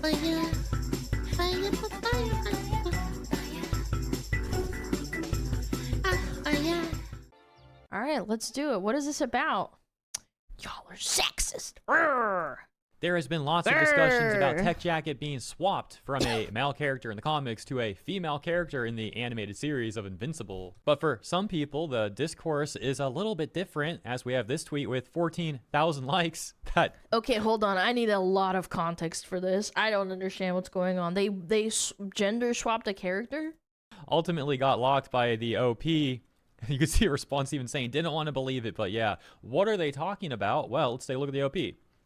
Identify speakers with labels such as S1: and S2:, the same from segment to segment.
S1: Fire, fire, fire, fire.
S2: All right, let's do it. What is this about? Y'all are sexist. Urgh.
S3: There has been lots of discussions about Tech Jacket being swapped from a male character in the comics to a female character in the animated series of Invincible. But for some people, the discourse is a little bit different, as we have this tweet with 14,000 likes that...
S2: Okay, hold on. I need a lot of context for this. I don't understand what's going on. They gender swapped a character?
S3: ultimately got locked by the OP. You can see a response even saying, didn't want to believe it, but yeah. What are they talking about? Well, let's take a look at the OP.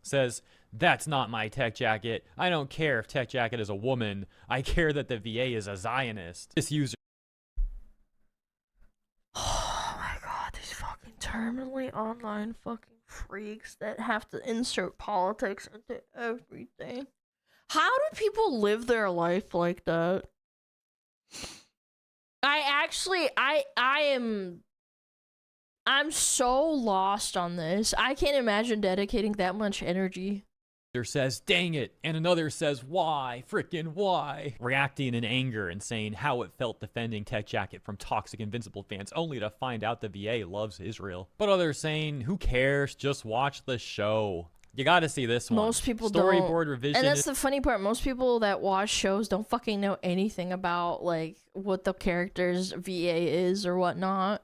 S3: Says, that's not my Tech Jacket. I don't care if Tech Jacket is a woman. I care that the VA is a Zionist. This user...
S2: Oh my god, these fucking terminally online fucking freaks that have to insert politics into everything. How do people live their life like that? I'm so lost on this. I can't imagine dedicating that much energy.
S3: says, dang it, and another says, why, frickin' why? Reacting in anger and saying how it felt defending Tech Jacket from toxic Invincible fans, only to find out the VA loves Israel. But others saying, who cares, just watch the show. You gotta see this one.
S2: Most people
S3: Storyboard
S2: don't.
S3: revision.
S2: And that's the funny part, most people that watch shows don't fucking know anything about, like, what the character's VA is or whatnot,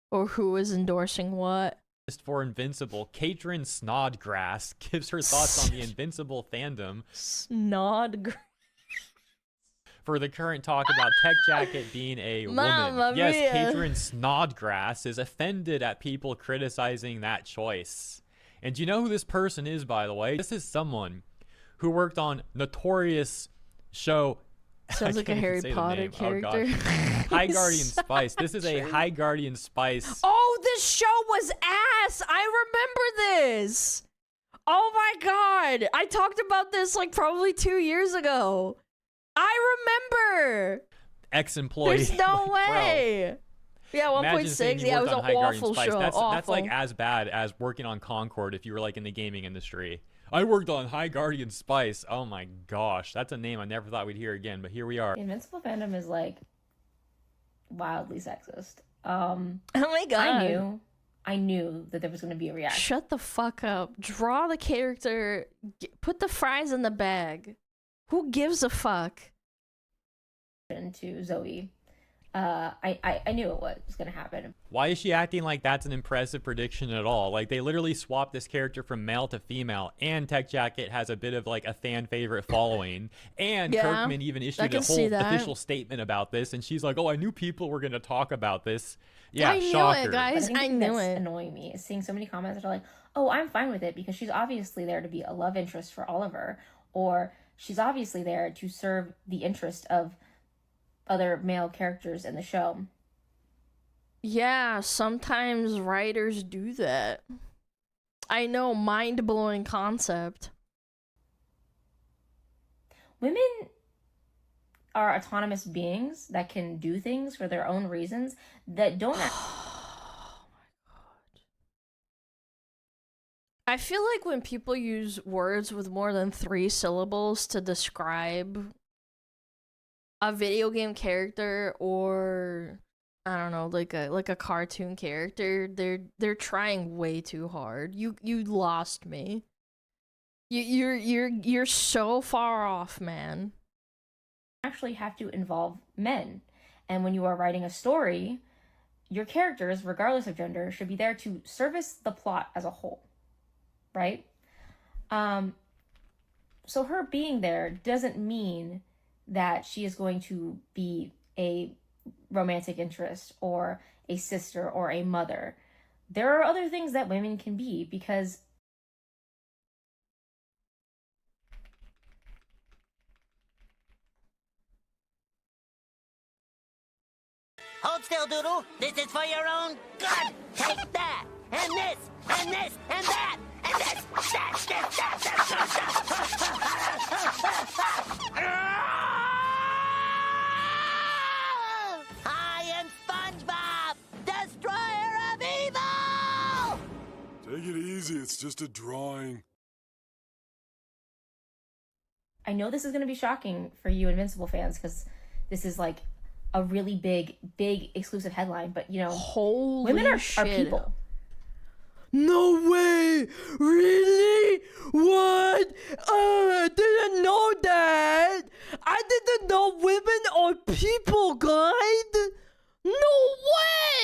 S2: or who is endorsing what.
S3: For Invincible, Katrin Snodgrass gives her thoughts on the Invincible fandom.
S2: Snodgrass.
S3: For the current talk about Tech Jacket being a
S2: Mamma
S3: woman. Yes,
S2: mia.
S3: Katrin Snodgrass is offended at people criticizing that choice. And do you know who this person is, by the way? This is someone who worked on notorious show...
S2: Sounds like a Harry Potter character.
S3: Oh, High Guardian Spice. This is a High Guardian Spice.
S2: Oh, this show was ass! I remember this! Oh my god! I talked about this like probably 2 years ago. I remember!
S3: Ex-employee.
S2: There's no
S3: Like,
S2: way! Yeah, 1.6. Yeah, it was an awful show.
S3: That's like as bad as working on Concord if you were like in the gaming industry. I worked on High Guardian Spice. Oh my gosh, that's a name I never thought we'd hear again, but here we are.
S4: The Invincible fandom is like wildly sexist.
S2: Oh my god.
S4: I knew that there was going to be a reaction.
S2: Shut the fuck up. Draw the character. Put the fries in the bag. Who gives a fuck?
S4: To Zoe. I knew it was going to happen.
S3: Why is she acting like that's an impressive prediction at all? Like, they literally swapped this character from male to female, and Tech Jacket has a bit of like a fan favorite following, and
S2: Yeah,
S3: Kirkman even
S2: I
S3: issued
S2: can
S3: a
S2: see
S3: whole
S2: that.
S3: official statement about this, and she's like, oh, I knew people were going to talk about this. Yeah,
S2: I knew
S3: shocker.
S2: it, guys.
S4: But
S2: I
S4: think
S2: knew
S4: that's
S2: it.
S4: annoying me is seeing so many comments that are like, oh, I'm fine with it because she's obviously there to be a love interest for Oliver, or she's obviously there to serve the interest of other male characters in the show.
S2: Yeah, sometimes writers do that. I know, mind-blowing concept.
S4: Women are autonomous beings that can do things for their own reasons that don't
S2: Oh my god. I feel like when people use words with more than 3 syllables to describe a video game character or I don't know, like a cartoon character, they're trying way too hard. You lost me. You're so far off, man.
S4: actually have to involve men. And when you are writing a story, your characters, regardless of gender, should be there to service the plot as a whole, right? So her being there doesn't mean that she is going to be a romantic interest or a sister or a mother. There are other things that women can be because
S1: Hold still, Doodle. This is for your own good. Take that, and this, and this, and that, and this, I am SpongeBob, destroyer of evil!
S5: Take it easy, it's just a drawing.
S4: I know this is going to be shocking for you Invincible fans because this is like a really big exclusive headline, but you know,
S2: Holy
S4: women are
S2: shit.
S4: people.
S2: No way! Really? What? I didn't know that! I didn't know women are people, guys! No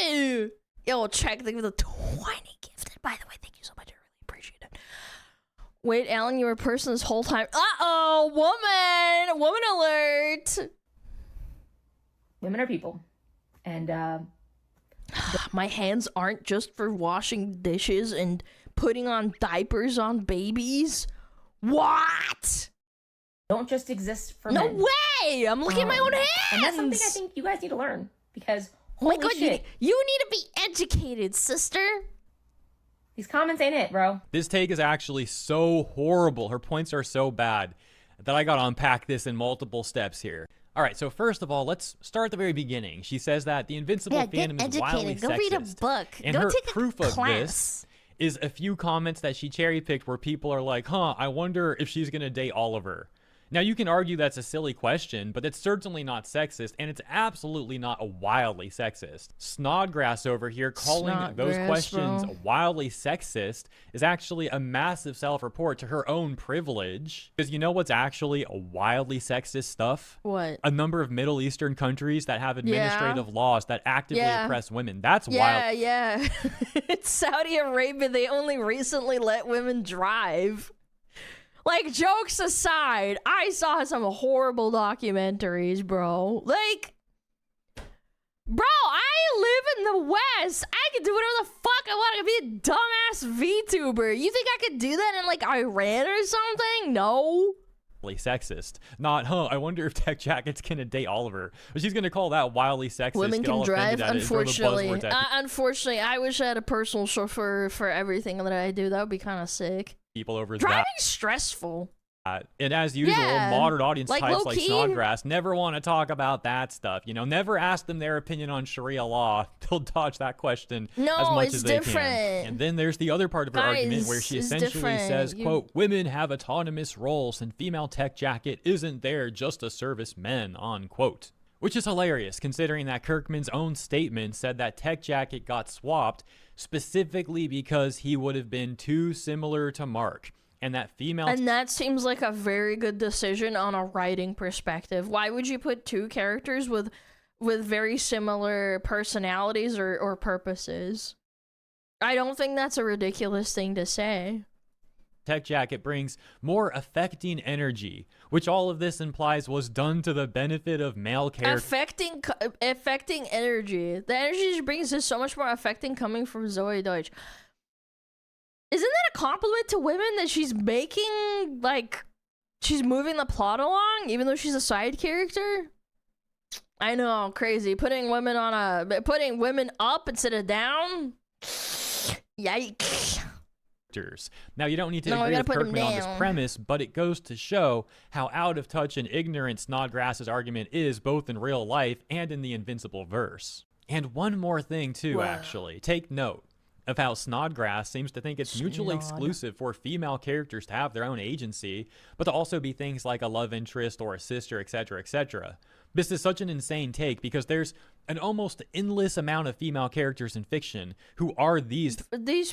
S2: way! Yo, check, thank you for the 20 gifted. By the way, thank you so much. I really appreciate it. Wait, Alan, you were a person this whole time. Uh-oh, woman! Woman alert!
S4: Women are people. And,
S2: My hands aren't just for washing dishes and putting on diapers on babies. What?
S4: don't just exist for
S2: No
S4: men.
S2: way! I'm looking at my own hands!
S4: And that's something I think you guys need to learn. Because,
S2: Oh my
S4: holy
S2: god,
S4: shit,
S2: you need to be educated, sister.
S4: these comments ain't it, bro.
S3: This take is actually so horrible. Her points are so bad that I gotta unpack this in multiple steps here. All right, so first of all, let's start at the very beginning. She says that the Invincible fandom is wildly
S2: Go
S3: sexist.
S2: read a book.
S3: And
S2: Go
S3: her
S2: take
S3: proof
S2: a
S3: of
S2: class.
S3: this is a few comments that she cherry-picked where people are like, I wonder if she's gonna date Oliver. Now, you can argue that's a silly question, but it's certainly not sexist, and it's absolutely not wildly sexist. Snodgrass over here calling those
S2: Snodgrass,
S3: questions
S2: bro.
S3: wildly sexist is actually a massive self-report to her own privilege. Because you know what's actually wildly sexist stuff?
S2: What?
S3: A number of Middle Eastern countries that have administrative laws that actively
S2: Yeah.
S3: oppress women. That's
S2: Yeah,
S3: wild.
S2: yeah. It's Saudi Arabia. They only recently let women drive. Like, jokes aside, I saw some horrible documentaries, bro. Like, bro, I live in the West. I can do whatever the fuck I want. I can be a dumbass VTuber. You think I could do that in, like, Iran or something? No.
S3: Sexist. Not, I wonder if Tech Jacket's gonna date Oliver. But she's gonna call that wildly sexist.
S2: Women
S3: get all
S2: can drive,
S3: offended at it, and throw the
S2: unfortunately.
S3: buzzwords at
S2: Unfortunately, I wish I had a personal chauffeur for everything that I do. That would be kind of sick.
S3: people over
S2: Driving's stressful.
S3: that. And as usual,
S2: Yeah.
S3: modern audience
S2: Like,
S3: types like
S2: low-key.
S3: Snodgrass never want to talk about that stuff. You know, never ask them their opinion on Sharia law. They'll dodge that question as
S2: No,
S3: much
S2: it's
S3: as they can.
S2: different.
S3: And then there's the other part of her argument where
S2: Guys,
S3: she
S2: it's
S3: essentially
S2: different.
S3: says, quote, women have autonomous roles and female Tech Jacket isn't there just to service men, unquote. Which is hilarious, considering that Kirkman's own statement said that Tech Jacket got swapped specifically because he would have been too similar to Mark. And that female
S2: And that seems like a very good decision on a writing perspective. Why would you put two characters with very similar personalities or purposes? I don't think that's a ridiculous thing to say.
S3: Tech Jacket brings more affecting energy, which all of this implies was done to the benefit of male characters.
S2: Affecting energy. The energy she brings is so much more affecting coming from Zoe Deutsch. Isn't that a compliment to women that she's making, like, she's moving the plot along, even though she's a side character? I know, crazy. Putting women up instead of down? Yikes.
S3: Now, you don't need to
S2: No, I
S3: agree
S2: gotta
S3: with
S2: put 'em
S3: Kirkman on this
S2: down.
S3: premise, but it goes to show how out of touch and ignorant Snodgrass's argument is both in real life and in the Invincible verse. And one more thing, too,
S2: Wow.
S3: actually. Take note of how Snodgrass seems to think it's mutually
S2: Snod.
S3: exclusive for female characters to have their own agency, but to also be things like a love interest or a sister, etc., etc. This is such an insane take because there's an almost endless amount of female characters in fiction who are these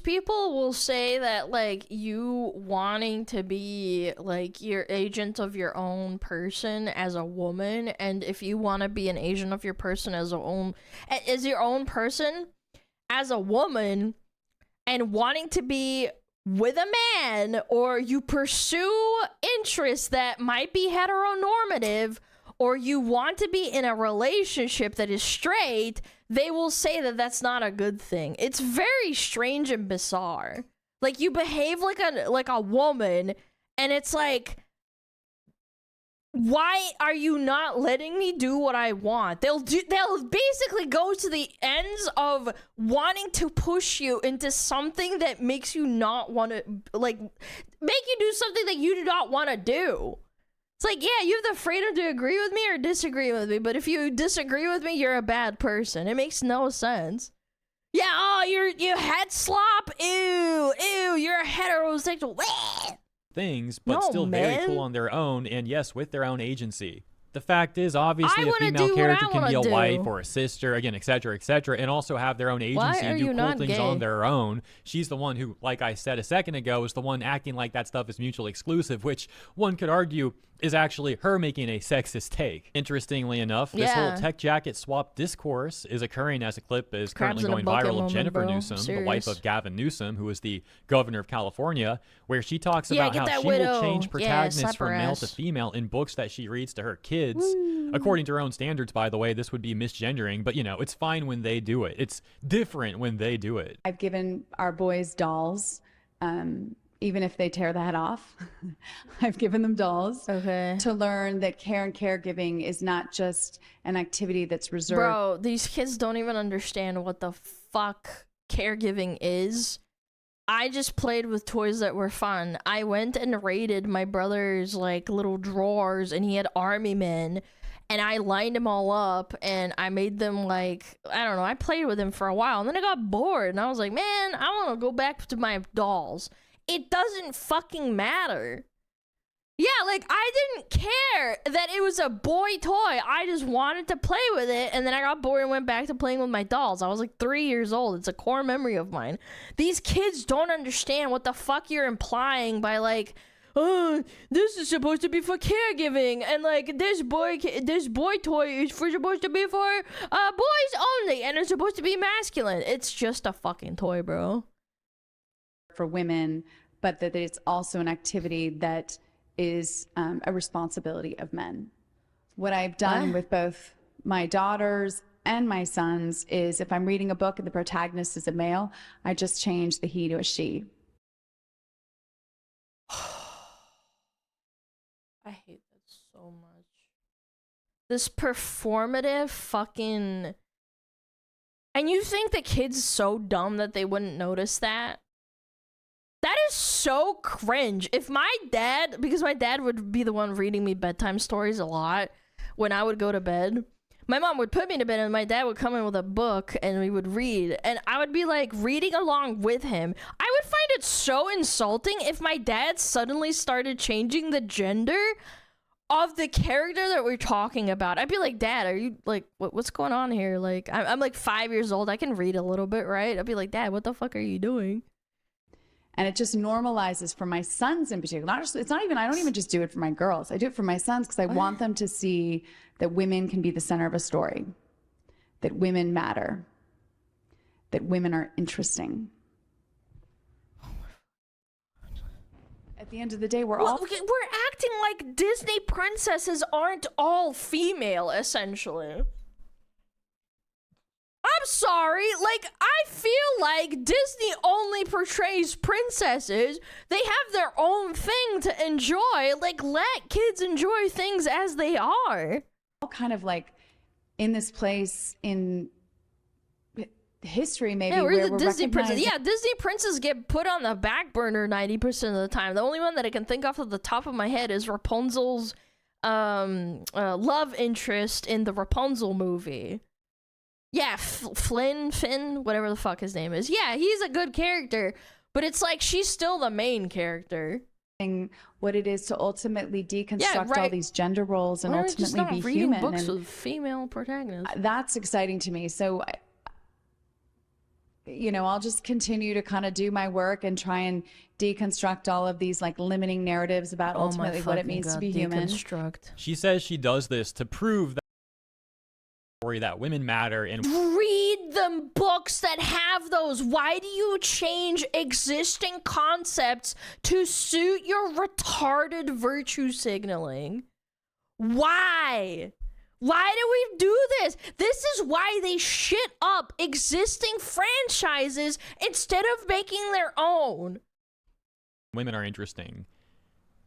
S2: People will say that, like, you wanting to be, like, your agent of your own person as a woman, and if you want to be an agent of your person as your own person as a woman, and wanting to be with a man, or you pursue interests that might be heteronormative, or you want to be in a relationship that is straight, they will say that that's not a good thing. It's very strange and bizarre. Like, you behave like a woman, and it's like, why are you not letting me do what I want? They'll basically go to the ends of wanting to push you into something that makes you not want to, like, make you do something that you do not want to do. It's like, yeah, you have the freedom to agree with me or disagree with me, but if you disagree with me, you're a bad person. It makes no sense. Yeah, oh, you head slop? Ew, you're a heterosexual.
S3: things, but
S2: No,
S3: still very
S2: man.
S3: cool on their own, and yes, with their own agency. The fact is, obviously,
S2: I
S3: a
S2: wanna
S3: female
S2: do what
S3: character
S2: I
S3: can be a
S2: wanna
S3: wife
S2: do.
S3: or a sister, again, etc., and also have their own agency
S2: are
S3: and do
S2: you
S3: cool
S2: not
S3: things
S2: gay?
S3: on their own. She's the one who, like I said a second ago, is the one acting like that stuff is mutually exclusive, which one could argue is actually her making a sexist take. Interestingly enough, this whole
S2: Yeah.
S3: tech jacket swap discourse is occurring as a clip is
S2: Crabs
S3: currently
S2: in a
S3: going
S2: bucket
S3: viral of
S2: moment,
S3: Jennifer
S2: bro.
S3: Newsome, the wife
S2: Serious.
S3: of Gavin Newsom, who is the governor of California, where she talks
S2: Yeah,
S3: about
S2: get
S3: how
S2: that
S3: she will
S2: widow.
S3: change
S2: Yeah,
S3: protagonists
S2: slap her
S3: from male
S2: ass.
S3: to female in books that she reads to her kids. According to her own standards, by the way, this would be misgendering, but you know, it's fine when they do it. It's different when they do it.
S5: I've given our boys dolls, even if they tear the head off. I've given them dolls
S2: Okay.
S5: to learn that care and caregiving is not just an activity that's reserved.
S2: Bro, these kids don't even understand what the fuck caregiving is. I just played with toys that were fun. I went and raided my brother's like little drawers, and he had army men, and I lined them all up, and I made them like, I don't know, I played with them for a while, and then I got bored, and I was like, man, I want to go back to my dolls. It doesn't fucking matter. Yeah, like, I didn't care that it was a boy toy. I just wanted to play with it, and then I got bored and went back to playing with my dolls. I was like 3 years old. It's a core memory of mine. These kids don't understand what the fuck you're implying by, like, oh, this is supposed to be for caregiving, and, like, this boy toy is supposed to be for boys only, and it's supposed to be masculine. It's just a fucking toy, bro.
S5: For women, but that it's also an activity that is a responsibility of men. What I've done with both my daughters and my sons is if I'm reading a book and the protagonist is a male, I just change the he to a she.
S2: I hate that so much. This performative fucking... And you think the kid's so dumb that they wouldn't notice that? That is so cringe. If my dad, because my dad would be the one reading me bedtime stories a lot when I would go to bed. My mom would put me to bed and my dad would come in with a book and we would read. And I would be like reading along with him. I would find it so insulting if my dad suddenly started changing the gender of the character that we're talking about. I'd be like, Dad, are you like, what's going on here? Like, I'm like 5 years old. I can read a little bit, right? I'd be like, Dad, what the fuck are you doing?
S5: And it just normalizes for my sons in particular. I don't even just do it for my girls. I do it for my sons because I want them to see that women can be the center of a story, that women matter, that women are interesting. At the end of the day, we're
S2: acting like Disney princesses aren't all female, essentially. I'm sorry, like, I feel like Disney only portrays princesses. They have their own thing to enjoy. Like, let kids enjoy things as they are.
S5: all kind of like in this place in history, maybe,
S2: Yeah,
S5: where
S2: the
S5: we're
S2: Disney princess.
S5: recognizing-
S2: Yeah, Disney princes get put on the back burner 90% of the time. The only one that I can think off of the top of my head is Rapunzel's love interest in the Rapunzel movie. Yeah, Finn, whatever the fuck his name is. Yeah, he's a good character, but it's like she's still the main character.
S5: what it is to ultimately deconstruct all
S2: right.
S5: these gender roles and
S2: Why are we just
S5: ultimately
S2: not
S5: be
S2: reading
S5: human.
S2: books
S5: And
S2: with female protagonists?
S5: that's exciting to me. So, I'll just continue to kind of do my work and try and deconstruct all of these like limiting narratives about ultimately what it means to be human.
S2: Deconstruct.
S3: She says she does this to prove that that women matter and
S2: Read the books that have those. Why do you change existing concepts to suit your retarded virtue signaling? Why? Why do we do this? This is why they shit up existing franchises instead of making their own.
S3: women are interesting.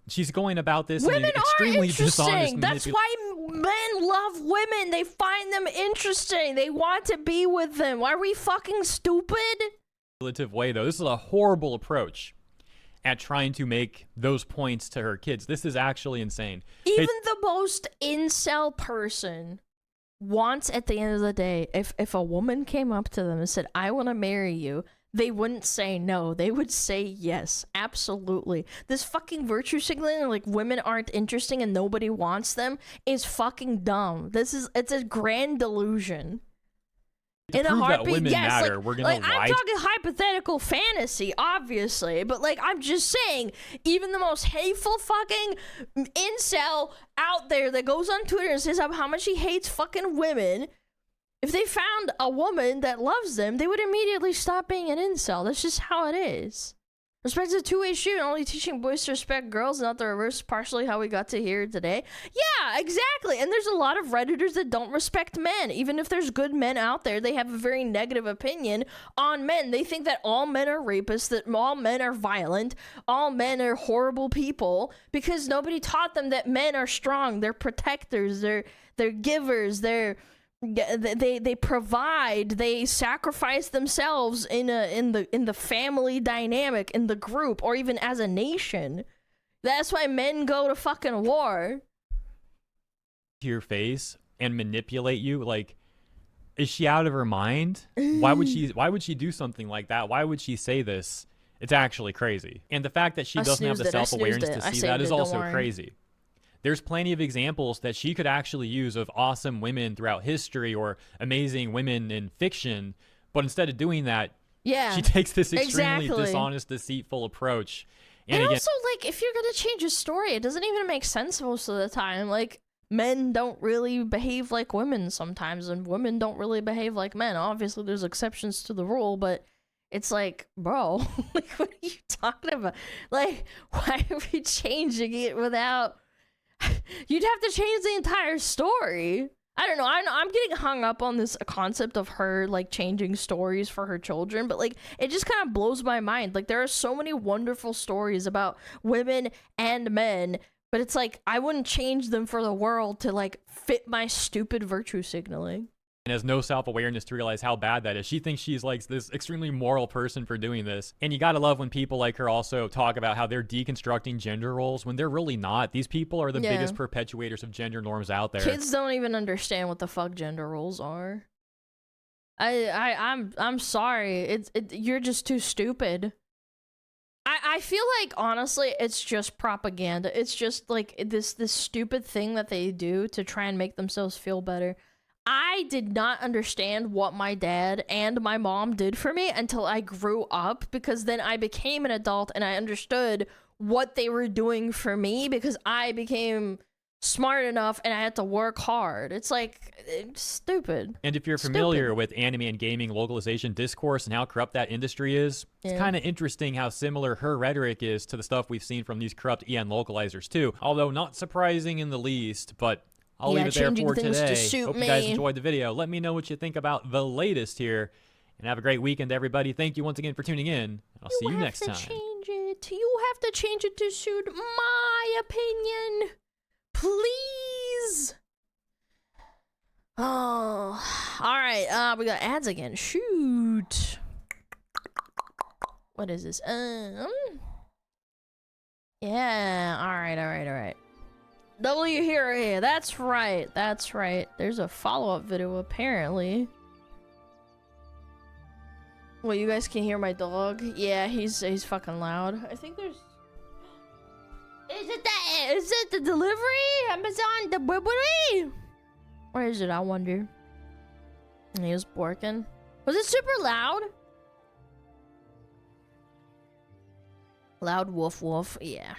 S3: She's going about this in
S2: Women
S3: an extremely
S2: are
S3: dishonest,
S2: interesting. That's why men love women. They find them interesting. They want to be with them. Are we fucking stupid?
S3: manipulative way, though. This is a horrible approach at trying to make those points to her kids. This is actually insane.
S2: Even the most incel person wants, at the end of the day, if a woman came up to them and said, I want to marry you, they wouldn't say no. They would say yes. Absolutely. This fucking virtue signaling, like women aren't interesting and nobody wants them, is fucking dumb. It's a grand delusion.
S3: To prove that women matter,
S2: like,
S3: we're gonna lie.
S2: I'm talking hypothetical fantasy, obviously, but like I'm just saying, even the most hateful fucking incel out there that goes on Twitter and says how much he hates fucking women, if they found a woman that loves them, they would immediately stop being an incel. That's just how it is. Respect is a two-way street. Only teaching boys to respect girls, not the reverse. Partially how we got to here today. Yeah, exactly. And there's a lot of Redditors that don't respect men. Even if there's good men out there, they have a very negative opinion on men. They think that all men are rapists, that all men are violent, all men are horrible people, because nobody taught them that men are strong. They're protectors. They're givers. They provide, they sacrifice themselves in the family dynamic, in the group, or even as a nation. That's why men go to fucking war.
S3: To your face and manipulate you. Like, is she out of her mind? Why would she do something like that? Why would she say this? It's actually crazy. And the fact that she doesn't have the self-awareness to see that is also crazy. There's plenty of examples that she could actually use of awesome women throughout history or amazing women in fiction, but instead of doing that, she takes this extremely dishonest, deceitful approach.
S2: And again, also, like, if you're gonna change a story, it doesn't even make sense most of the time. Like, men don't really behave like women sometimes, and women don't really behave like men. Obviously, there's exceptions to the rule, but it's like, bro, like, what are you talking about? Like, why are we changing it without... You'd have to change the entire story. I don't know. I'm getting hung up on this concept of her, like, changing stories for her children, but, like, it just kind of blows my mind. Like, there are so many wonderful stories about women and men, but it's like, I wouldn't change them for the world to, like, fit my stupid virtue signaling.
S3: And has no self-awareness to realize how bad that is. She thinks she's like this extremely moral person for doing this. And you gotta love when people like her also talk about how they're deconstructing gender roles when they're really not. These people are the biggest perpetuators of gender norms out there.
S2: Kids don't even understand what the fuck gender roles are. I'm sorry. You're just too stupid. I feel like, honestly, it's just propaganda. It's just like this stupid thing that they do to try and make themselves feel better. I did not understand what my dad and my mom did for me until I grew up, because then I became an adult and I understood what they were doing for me because I became smart enough and I had to work hard. It's like, it's stupid.
S3: And if you're familiar with anime and gaming localization discourse and how corrupt that industry is, it's kind of interesting how similar her rhetoric is to the stuff we've seen from these corrupt EN localizers too. Although not surprising in the least, but I'll leave it there for today. Hope you guys enjoyed the video. Let me know what you think about the latest here. And have a great weekend, everybody. Thank you once again for tuning in. I'll see you next time.
S2: You have to change it to suit my opinion. Please. Oh. Alright, we got ads again. Shoot. What is this? Yeah. Alright. W here. That's right. There's a follow-up video apparently. Well, you guys can hear my dog. Yeah, he's fucking loud. I think there's... Is it the delivery? Amazon delivery? Or is it? I wonder. He was barking. Was it super loud? Loud woof woof. Yeah.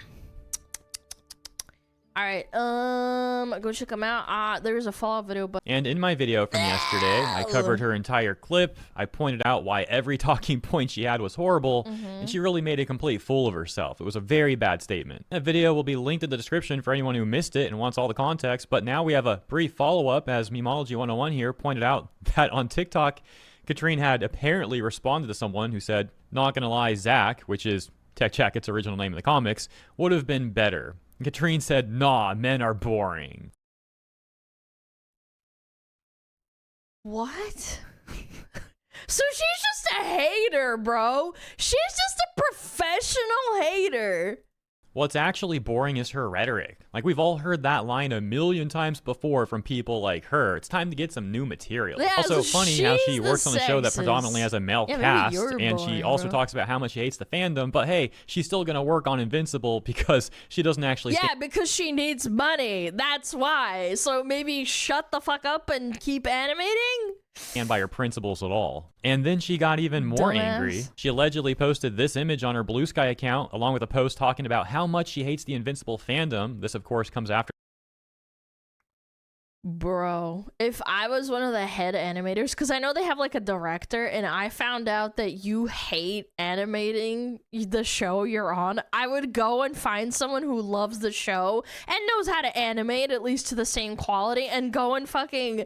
S2: Alright, go check them out. There's a follow-up video, but...
S3: And in my video from yesterday, I covered her entire clip. I pointed out why every talking point she had was horrible, and she really made a complete fool of herself. It was a very bad statement. That video will be linked in the description for anyone who missed it and wants all the context, but now we have a brief follow-up, as Memology 101 here pointed out that on TikTok, Katrine had apparently responded to someone who said, "Not gonna lie, Zach," which is Tech Jacket's original name in the comics, "would have been better." Katrine said, "Nah, men are boring."
S2: What? So she's just a hater, bro. She's just a professional hater.
S3: What's actually boring is her rhetoric. Like, we've all heard that line a million times before from people like her. It's time to get some new material.
S2: Yeah,
S3: Also,
S2: so
S3: funny how she
S2: she's
S3: works
S2: the
S3: on a show that
S2: sexist.
S3: predominantly has a male
S2: Yeah, maybe
S3: cast,
S2: you're
S3: and she
S2: boring,
S3: also
S2: bro.
S3: talks about how much she hates the fandom, but hey, she's still gonna work on Invincible because she doesn't actually
S2: Yeah, because she needs money. That's why. So maybe shut the fuck up and keep animating?
S3: stand by her principles at all. And then she got even more angry. She allegedly posted this image on her Blue Sky account, along with a post talking about how much she hates the Invincible fandom. This, of course, comes after.
S2: Bro, if I was one of the head animators, because I know they have like a director, and I found out that you hate animating the show you're on, I would go and find someone who loves the show and knows how to animate at least to the same quality, and go and fucking,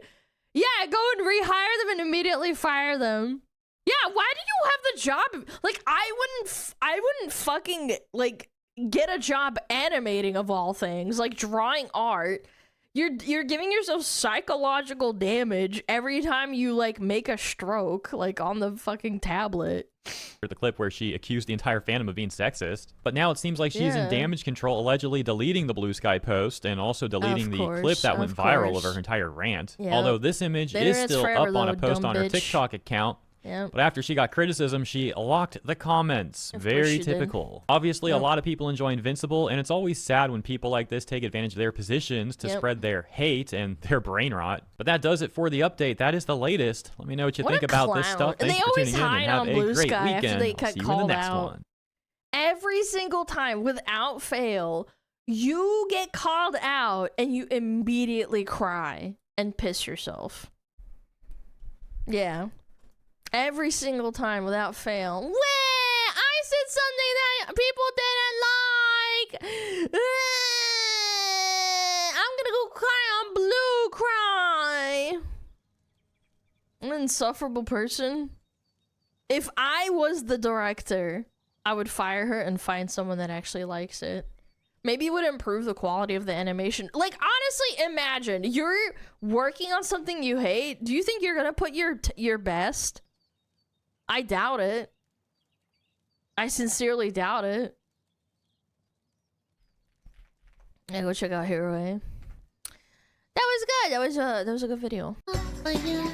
S2: yeah, go and rehire them and immediately fire them. Yeah, why do you have the job? Like, I wouldn't fucking like get a job animating, of all things, like drawing art. You're giving yourself psychological damage every time you like make a stroke like on the fucking tablet.
S3: The clip where she accused the entire fandom of being sexist. But now it seems like she's in damage control, allegedly deleting the Blue Sky post and also deleting the clip that went viral of her entire rant.
S2: Yep.
S3: Although this image
S2: The
S3: is
S2: internet's
S3: still
S2: forever,
S3: up on a
S2: though,
S3: post
S2: dumb
S3: on her
S2: bitch.
S3: TikTok account.
S2: Yep.
S3: But after she got criticism, she locked the comments.
S2: Of course
S3: Very
S2: she did.
S3: typical. Obviously, a
S2: Yep.
S3: lot of people enjoy Invincible, and it's always sad when people like this take advantage of their positions to
S2: Yep.
S3: spread their hate and their brain rot. But that does it for the update. That is the latest. Let me know what you
S2: What
S3: think
S2: a
S3: about this
S2: clown.
S3: stuff.
S2: And
S3: Thanks
S2: they
S3: for
S2: always
S3: tuning in and
S2: hide
S3: have
S2: on
S3: a
S2: Blue
S3: great
S2: Sky after
S3: weekend.
S2: they
S3: I'll
S2: get
S3: see you in the
S2: called
S3: next
S2: out.
S3: one.
S2: Every single time, without fail, you get called out and you immediately cry and piss yourself. Yeah. Every single time, without fail. Wah! I said something that people didn't like. I'm gonna go cry on Blue Cry. An insufferable person. If I was the director, I would fire her and find someone that actually likes it. Maybe it would improve the quality of the animation. Like, honestly, imagine you're working on something you hate. Do you think you're gonna put your best? I doubt it. I sincerely doubt it. Yeah, go check out Hero A. That was good. That was a good video.
S1: Oh, yeah.